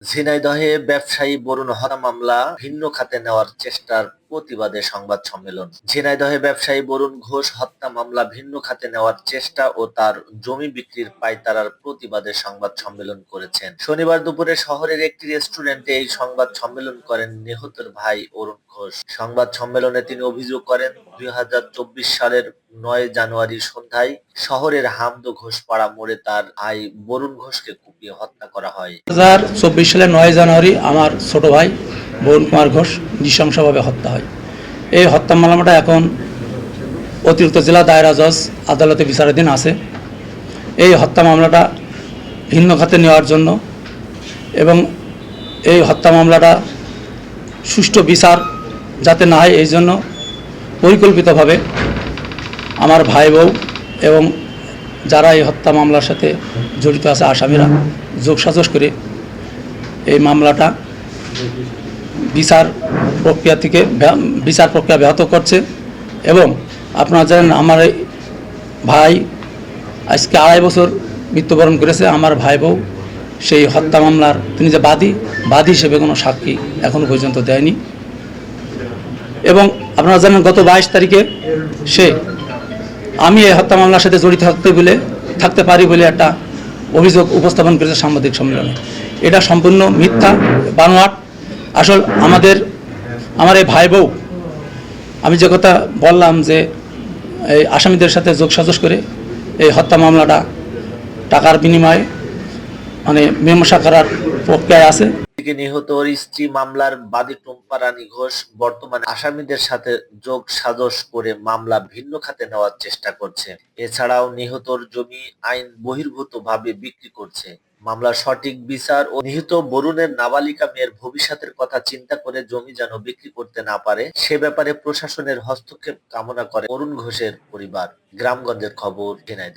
ঝিনাইদহে ব্যবসায়ী বরুণ হত্যা মামলা ভিন্ন খাতে নেওয়ার চেষ্টার প্রতিবাদে সংবাদ সম্মেলন। ঝিনাইদহে ব্যবসায়ী বরুণ ঘোষ হত্যা মামলা ভিন্ন খাতে নেওয়ার চেষ্টা ও তার জমি বিক্রির পাইতারার প্রতিবাদে সংবাদ সম্মেলন করেছেন। শনিবার দুপুরে শহরের একটি রেস্টুরেন্টে এই সংবাদ সম্মেলন করেন নিহতের ভাই অরুণ ঘোষ। সংবাদ সম্মেলনে তিনি অভিযোগ করেন ২০২৪ সালের ৯ জানুয়ারি সন্ধ্যায় শহরের হামদ ঘোষপাড়া মোড়ে তার ভাই বরুণ ঘোষকে কুপিয়ে হত্যা করা হয়। ২০২৪ সালের ৯ জানুয়ারি আমার ছোট ভাই বরুণ কুমার ঘোষ নৃশংসভাবে হত্যা হয়। এই হত্যা মামলাটা এখন অতিরিক্ত জেলা দায়রা জজ আদালতে বিচারাধীন আছে। এই হত্যা মামলাটা ভিন্ন খাতে নেওয়ার জন্য এবং এই হত্যা মামলাটা সুষ্ঠু বিচার যাতে না হয় এই জন্য পরিকল্পিতভাবে আমার ভাই বউ এবং যারা এই হত্যা মামলার সাথে জড়িত আছে আসামিরা যোগসাজশ করে এই মামলাটা বিচার প্রক্রিয়া ব্যাহত করছে। এবং আপনারা জানেন আমার এই ভাই আজকে ২.৫ বছর মৃত্যুবরণ করেছে। আমার ভাই বউ সেই হত্যা মামলার তিনি যে বাদী হিসেবে কোনো সাক্ষী এখনও পর্যন্ত দেয়নি। এবং আপনারা জানেন গত ২২ তারিখে আমি এই হত্যা মামলার সাথে জড়িত থাকতে পারি বলে একটা অভিযোগ উপস্থাপন করেছে সাংবাদিক সম্মেলনে। এটা সম্পূর্ণ মিথ্যা, বানোয়াট। আসল আমার এই ভাই বউ, আমি যে কথা বললাম যে এই আসামিদের সাথে যোগসাজশ করে এই হত্যা মামলাটা টাকার বিনিময়ে মীমাংসা করার প্রক্রিয়ায় আছে। নিহতর স্ত্রী মামলার বাদী টুম্পা রানী ঘোষ বর্তমানে আসামিদের সাথে যোগসাজশ করে মামলা ভিন্ন খাতে নেওয়ার চেষ্টা করছে। এছাড়াও নিহতর জমি আইন বহির্ভূতভাবে বিক্রি করছে। মামলার সঠিক বিচার ও নিহত বরুণের নাবালিকা মেয়ের ভবিষ্যতের কথা চিন্তা করে জমি যেন বিক্রি করতে না পারে সে ব্যাপারে প্রশাসনের হস্তক্ষেপ কামনা করে অরুণ ঘোষের পরিবার। গ্রামগঞ্জের খবর, ঝিনাইদহ।